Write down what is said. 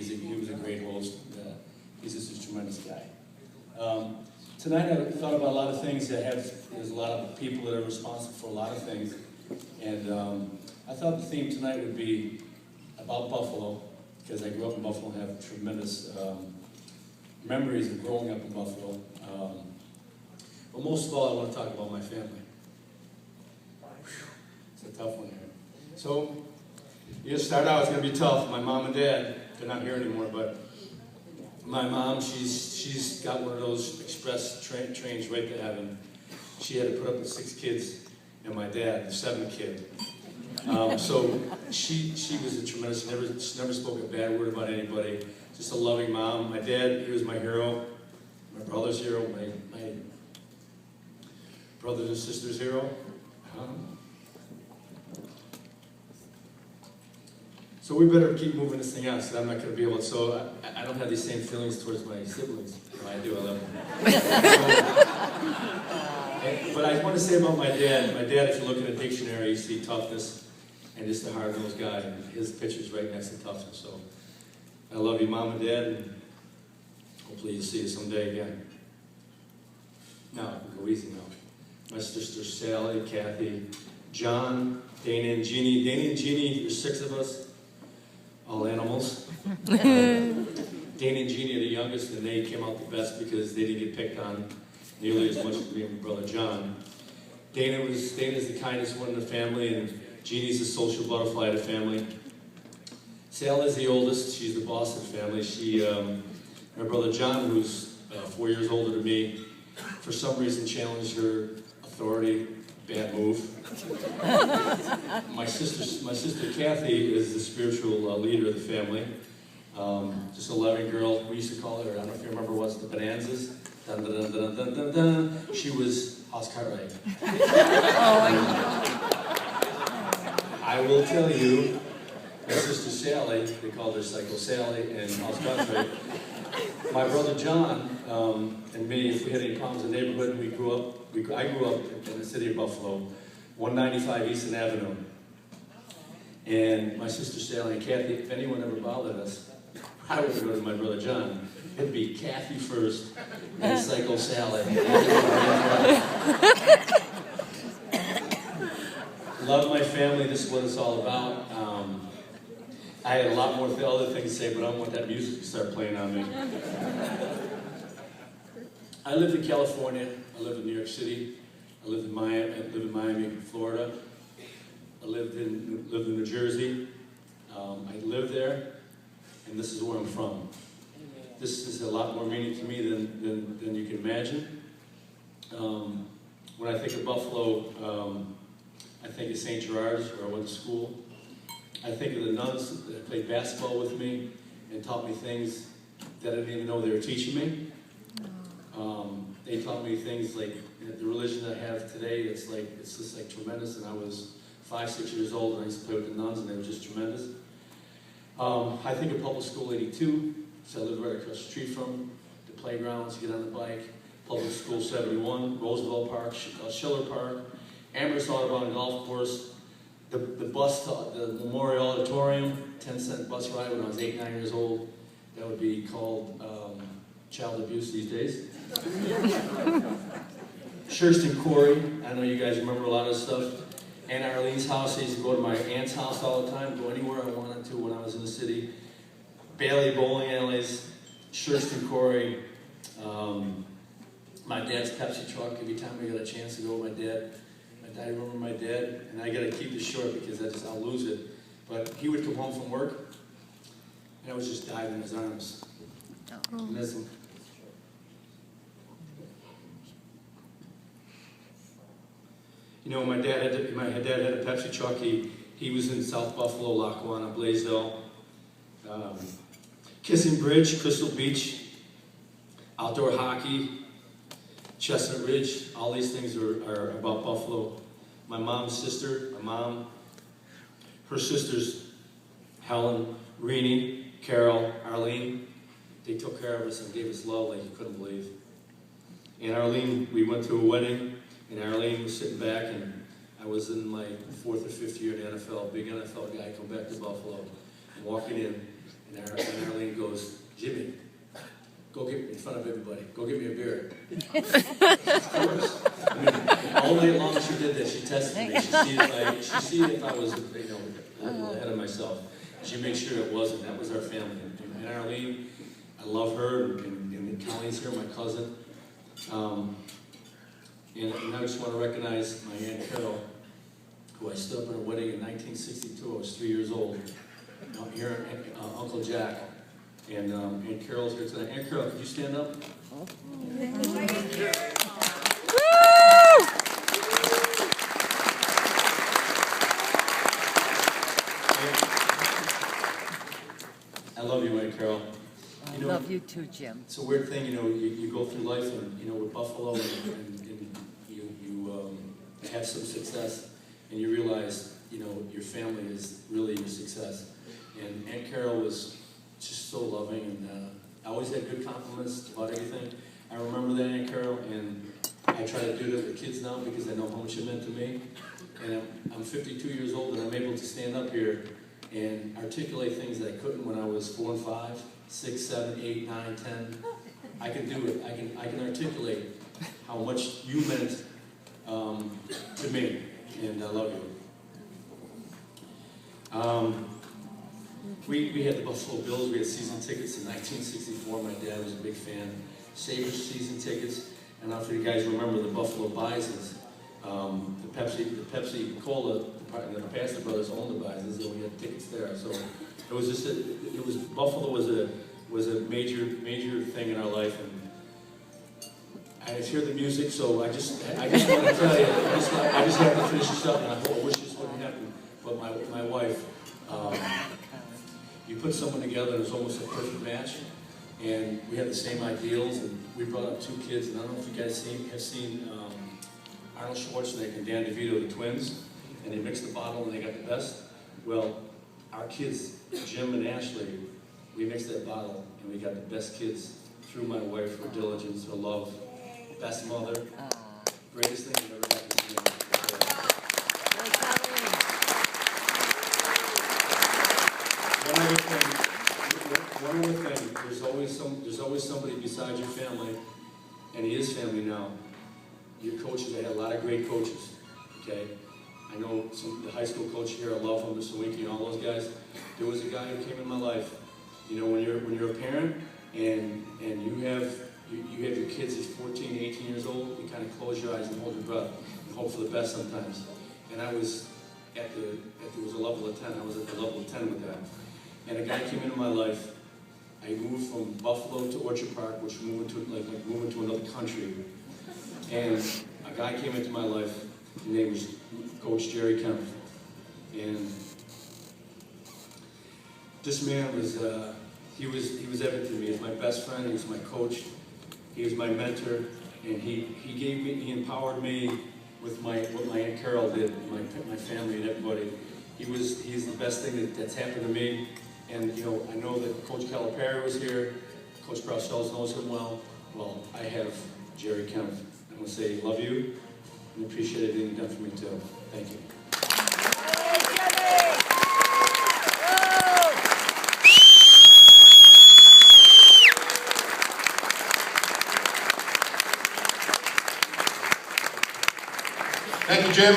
he was a great host. He's just a tremendous guy. Tonight I thought about a lot of things. There's a lot of people that are responsible for a lot of things. And I thought the theme tonight would be about Buffalo, because I grew up in Buffalo and have tremendous memories of growing up in Buffalo. But most of all, I want to talk about my family. It's a tough one here. So, you start out, it's going to be tough. My mom and dad, they're not here anymore, but my mom, she's got one of those express trains right to heaven. She had to put up with 6 kids, and my dad, the 7th kid. So she was a tremendous, she never spoke a bad word about anybody. Just a loving mom. My dad, he was my hero, my brother's hero, my brothers and sisters' hero. So we better keep moving this thing out, so I'm not going to be able to, so I don't have these same feelings towards my siblings. No, I do, I love them. But I want to say about my dad, if you look in a dictionary, you see toughness and just a hard-nosed guy, and his picture's right next to toughness. So I love you, Mom and Dad, and hopefully you'll see you someday again. Now, go easy now. My sisters, Sally, Kathy, John, Dana and Jeannie. Dana and Jeannie, there's 6 of us, all animals. Dana and Jeannie are the youngest, and they came out the best because they didn't get picked on nearly as much as me and my brother John. Dana's the kindest one in the family, and Jeannie's the social butterfly of the family. Sally's the oldest. She's the boss of the family. My brother John, who's 4 years older than me, for some reason challenged her authority. Bad move. My sister Kathy is the spiritual leader of the family. Just a loving girl. We used to call her, I don't know if you remember, what's the Bonanzas? Dun, dun, dun, dun, dun, dun, dun. She was House Cartwright. I will tell you, my sister Sally, they called her Psycho Sally, and House Cartwright. My brother John and me, if we had any problems in the neighborhood, I grew up in the city of Buffalo, 195 Easton Avenue. And my sister Sally and Kathy, if anyone ever bothered us, I would go to my brother John. It'd be Kathy first and Psycho Sally. Love my family, this is what it's all about. I had a lot more other things to say, but I don't want that music to start playing on me. I lived in California. I lived in New York City. I lived in Miami, Florida. I lived in New Jersey. I lived there, and this is where I'm from. This is a lot more meaning to me than you can imagine. When I think of Buffalo, I think of St. Gerard's, where I went to school. I think of the nuns that played basketball with me and taught me things that I didn't even know they were teaching me. They taught me things like the religion I have today. It's just like tremendous. And I was 5, 6 years old, and I used to play with the nuns, and they were just tremendous. I think of Public School 82, so I lived right across the street from the playgrounds. You get on the bike. Public School 71, Roosevelt Park, Schiller Park, Amherst Audubon Golf Course. The bus, the Memorial Auditorium, 10-cent bus ride when I was 8, 9 years old. That would be called child abuse these days. Shurston Quarry, I know you guys remember a lot of stuff. Aunt Arlene's house, I used to go to my aunt's house all the time, go anywhere I wanted to when I was in the city. Bailey bowling alleys, Shurston Quarry, my dad's Pepsi truck. Every time I got a chance to go with my dad, I remember my dad, and I got to keep this short because I'll lose it. But he would come home from work, and I was just diving in his arms. Miss him. You know, my dad had a Pepsi truck. He was in South Buffalo, Lackawanna, Blaisdell, Kissing Bridge, Crystal Beach, outdoor hockey, Chestnut Ridge. All these things are about Buffalo. My mom's sister, her sisters, Helen, Renee, Carol, Arlene, they took care of us and gave us love like you couldn't believe. And Arlene, we went to a wedding, and Arlene was sitting back, and I was in my 4th or 5th year in the NFL, big NFL guy, come back to Buffalo, and walking in, and Arlene goes, Jimmy, go get in front of everybody. Go get me a beer. Of course. I mean, all night long she did that. She tested me. She see if I was, a little ahead of myself. She made sure it wasn't. That was our family. And Arlene, I love her, and Colleen's here, my cousin. And I just want to recognize my Aunt Carol, who I stood up at a wedding in 1962. I was 3 years old. Here, Uncle Jack. And Aunt Carol's here tonight. Aunt Carol, could you stand up? I love you, Aunt Carol. I love you too, Jim. It's a weird thing, you go through life and, with Buffalo and you have some success and you realize, your family is really your success. And Aunt Carol was just so loving, and I always had good compliments about everything. I remember that, Aunt Carol, and I try to do that with the kids now because I know how much it meant to me. And I'm 52 years old, and I'm able to stand up here and articulate things that I couldn't when I was 4 and 5, 6, 7, 8, 9, 10. I can do it. I can articulate how much you meant to me, and I love you. We had the Buffalo Bills. We had season tickets in 1964. My dad was a big fan. Sabres season tickets. And I don't know if you guys remember the Buffalo Bisons. The Pepsi Cola, the Pastor Brothers owned the Bisons, and we had tickets there. So it was just Buffalo was a major thing in our life. And I just hear the music, so I just want to tell you, I just have to finish this up, and I wish this wouldn't happen. But my wife, you put someone together, and it was almost a perfect match. And we had the same ideals, and we brought up 2 kids. And I don't know if you guys have seen Arnold Schwarzenegger and Dan DeVito, the twins, and they mixed the bottle and they got the best. Well, our kids, Jim and Ashley, we mixed that bottle and we got the best kids through my wife, her diligence, her love, best mother, greatest thing I've ever had to see. One other thing, there's always somebody beside your family, and he is family now. Your coaches, I had a lot of great coaches, okay? I know the high school coach here, I love him, Mr. Winky, and all those guys. There was a guy who came in my life. When you're a parent and you have your kids at 14, 18 years old, you kind of close your eyes and hold your breath and hope for the best sometimes. And I was there was a level of 10. I was at the level of 10 with that. And a guy came into my life. I moved from Buffalo to Orchard Park, which moved to another country. And a guy came into my life. His name was Coach Jerry Kemp. And this man was he was everything to me. He was my best friend. He was my coach. He was my mentor. And he empowered me with what my Aunt Carol did, my family and everybody. He's the best thing that's happened to me. And I know that Coach Calipari was here. Coach Brauchels knows him well. Well, I have Jerry Kemp. I want to say love you and appreciate everything you've done for me too. Thank you. Thank you, Jim.